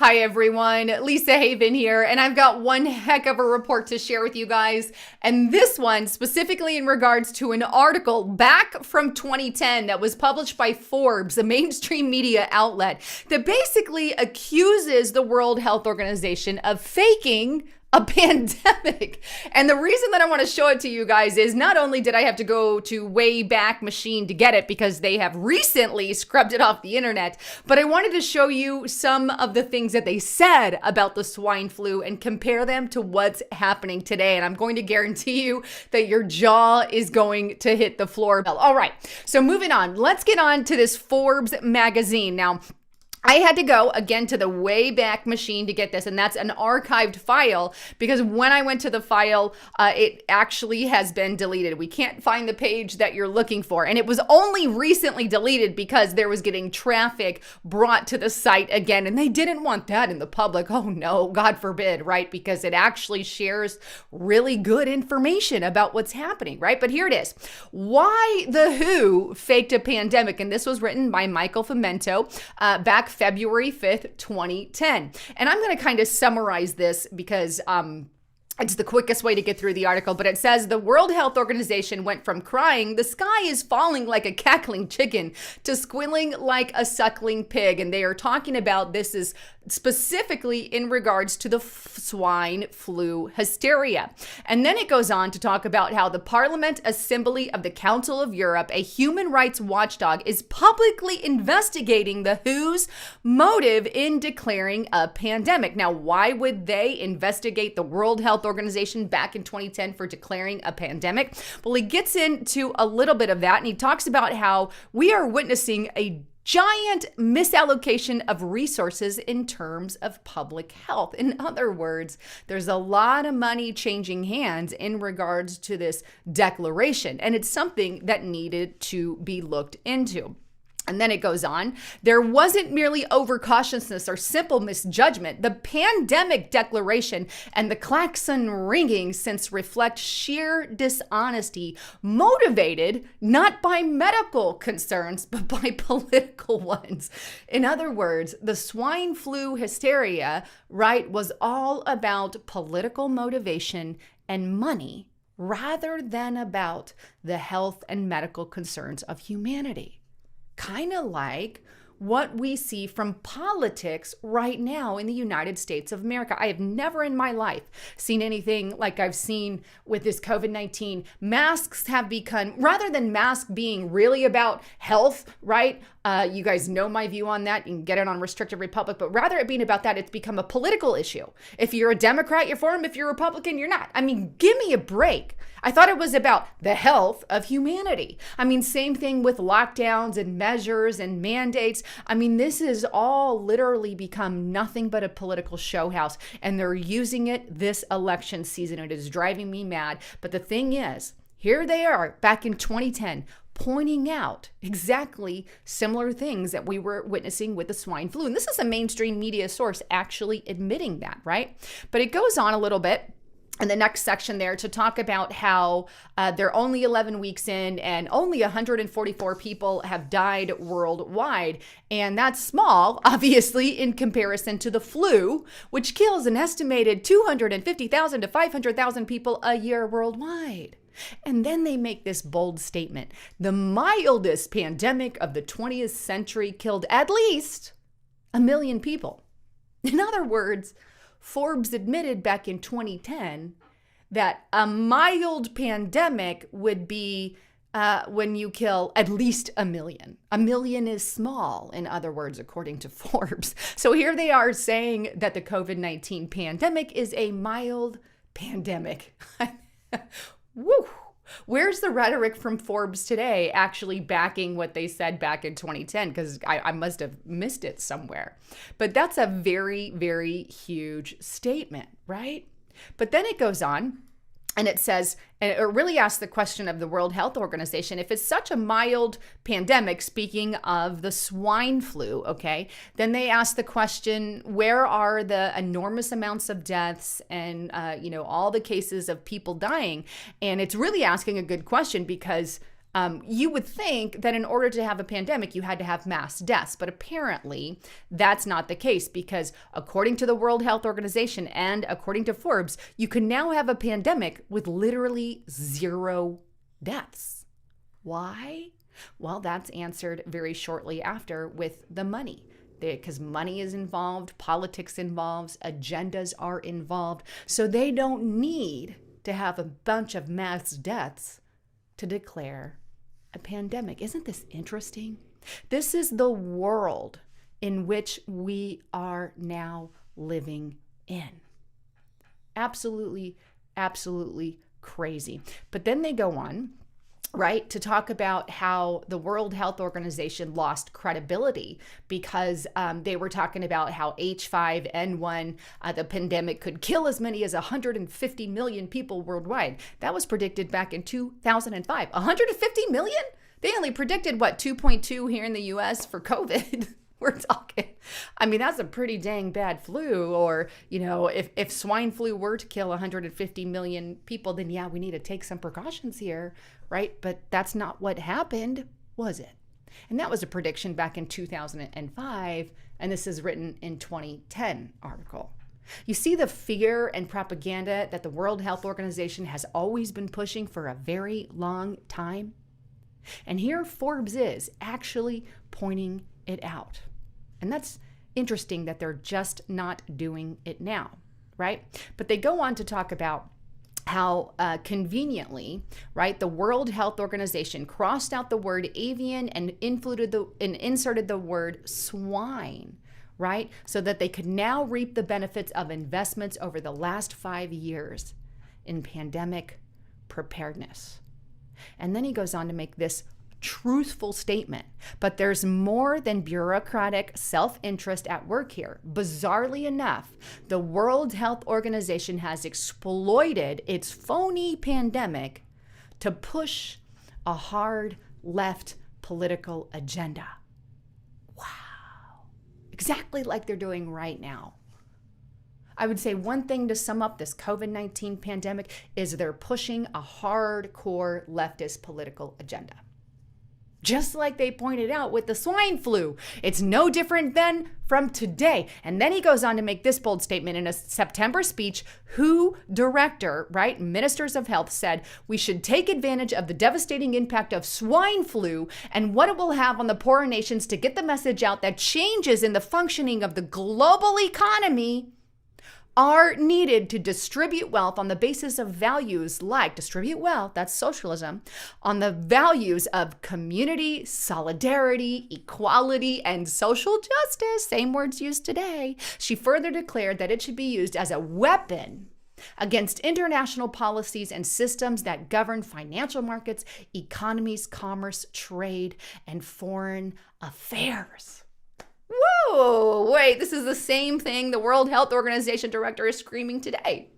Hi everyone, Lisa Haven here, and I've got one heck of a report to share with you guys. And this one specifically in regards to an article back from 2010 that was published by Forbes, a mainstream media outlet, that basically accuses the World Health Organization of faking a pandemic. And the reason that I want to show it to you guys is not only did I have to go to Wayback Machine to get it because they have recently scrubbed it off the internet, but I wanted to show you some of the things that they said about the swine flu and compare them to what's happening today. And I'm going to guarantee you that your jaw is going to hit the floor. All right, so moving on, let's get on to this Forbes magazine. Now, I had to go again to the Wayback Machine to get this, and that's an archived file because when I went to the file, it actually has been deleted. We can't find the page that you're looking for, and it was only recently deleted because there was getting traffic brought to the site again, and they didn't want that in the public. Oh no, God forbid, right? Because it actually shares really good information about what's happening, right? But here it is. Why the WHO faked a pandemic, and this was written by Michael Fomento back February 5th, 2010. And I'm going to kind of summarize this because it's the quickest way to get through the article, but it says the World Health Organization went from crying, "The sky is falling like a cackling chicken," to squealing like a suckling pig. And they are talking about this is specifically in regards to the swine flu hysteria. And then it goes on to talk about how the Parliament Assembly of the Council of Europe, a human rights watchdog, is publicly investigating the WHO's motive in declaring a pandemic. Now, why would they investigate the World Health Organization back in 2010 for declaring a pandemic? Well, he gets into a little bit of that, and he talks about how we are witnessing a giant misallocation of resources in terms of public health. In other words, there's a lot of money changing hands in regards to this declaration, and it's something that needed to be looked into. And then it goes on, there wasn't merely overcautiousness or simple misjudgment. The pandemic declaration and the klaxon ringing since reflect sheer dishonesty, motivated not by medical concerns, but by political ones. In other words, the swine flu hysteria, right, was all about political motivation and money rather than about the health and medical concerns of humanity. Kind of like what we see from politics right now in the United States of America. I have never in my life seen anything like I've seen with this COVID-19. Masks have become, rather than masks being really about health, right? You guys know my view on that. You can get it on Restricted Republic, but rather it being about that, it's become a political issue. If you're a Democrat, you're for them. If you're a Republican, you're not. I mean, give me a break. I thought it was about the health of humanity. I mean, same thing with lockdowns and measures and mandates. I mean, this has all literally become nothing but a political show house, and they're using it this election season. It is driving me mad. But the thing is, here they are back in 2010, pointing out exactly similar things that we were witnessing with the swine flu. And this is a mainstream media source actually admitting that, right? But it goes on a little bit in the next section there to talk about how they're only 11 weeks in and only 144 people have died worldwide. And that's small, obviously, in comparison to the flu, which kills an estimated 250,000 to 500,000 people a year worldwide. And then they make this bold statement: the mildest pandemic of the 20th century killed at least 1 million people. In other words, Forbes admitted back in 2010 that a mild pandemic would be when you kill at least 1 million. 1 million is small, in other words, according to Forbes. So here they are saying that the COVID-19 pandemic is a mild pandemic. Woo! Where's the rhetoric from Forbes today actually backing what they said back in 2010? Because I must have missed it somewhere. But that's a very, very huge statement, right? But then it goes on and it says, and it really asks the question of the World Health Organization, if it's such a mild pandemic, speaking of the swine flu, okay, then they ask the question, where are the enormous amounts of deaths and, all the cases of people dying? And it's really asking a good question because You would think that in order to have a pandemic, you had to have mass deaths, but apparently that's not the case because according to the World Health Organization and according to Forbes, you can now have a pandemic with literally 0 deaths. Why? Well, that's answered very shortly after with the money. Because money is involved, politics involves, agendas are involved. So they don't need to have a bunch of mass deaths to declare a pandemic. Isn't this interesting? This is the world in which we are now living in. Absolutely, absolutely crazy. But then they go on, right, to talk about how the World Health Organization lost credibility because they were talking about how H5N1, the pandemic, could kill as many as 150 million people worldwide. That was predicted back in 2005. 150 million? They only predicted, 2.2 here in the US for COVID. We're talking, I mean, that's a pretty dang bad flu. Or, if swine flu were to kill 150 million people, then yeah, we need to take some precautions here, right? But that's not what happened, was it? And that was a prediction back in 2005, and this is written in 2010 article. You see the fear and propaganda that the World Health Organization has always been pushing for a very long time? And here Forbes is actually pointing it out. And that's interesting that they're just not doing it now, right? But they go on to talk about how conveniently, right, the World Health Organization crossed out the word avian and inserted the word swine, right? So that they could now reap the benefits of investments over the last 5 years in pandemic preparedness. And then he goes on to make this truthful statement, but there's more than bureaucratic self-interest at work here. Bizarrely enough, the World Health Organization has exploited its phony pandemic to push a hard left political agenda. Wow. Exactly like they're doing right now. I would say one thing to sum up this COVID-19 pandemic is they're pushing a hardcore leftist political agenda. Just like they pointed out with the swine flu. It's no different than from today. And then he goes on to make this bold statement in a September speech. WHO director, right, ministers of health said we should take advantage of the devastating impact of swine flu and what it will have on the poorer nations to get the message out that changes in the functioning of the global economy are needed to distribute wealth on the basis of values like distribute wealth, that's socialism, on the values of community, solidarity, equality, and social justice, same words used today. She further declared that it should be used as a weapon against international policies and systems that govern financial markets, economies, commerce, trade, and foreign affairs. Whoa, wait, this is the same thing the World Health Organization director is screaming today.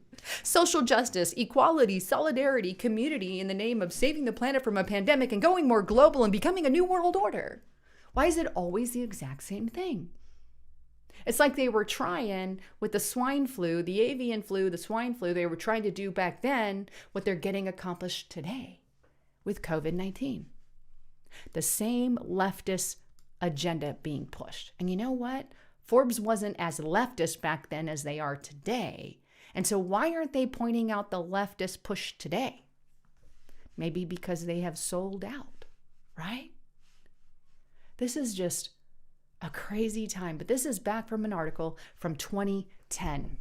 Social justice, equality, solidarity, community in the name of saving the planet from a pandemic and going more global and becoming a new world order. Why is it always the exact same thing? It's like they were trying with the swine flu, the avian flu, the swine flu, they were trying to do back then what they're getting accomplished today with COVID-19. The same leftist agenda being pushed. And you know what? Forbes wasn't as leftist back then as they are today. And so why aren't they pointing out the leftist push today? Maybe because they have sold out, right? This is just a crazy time. But this is back from an article from 2010.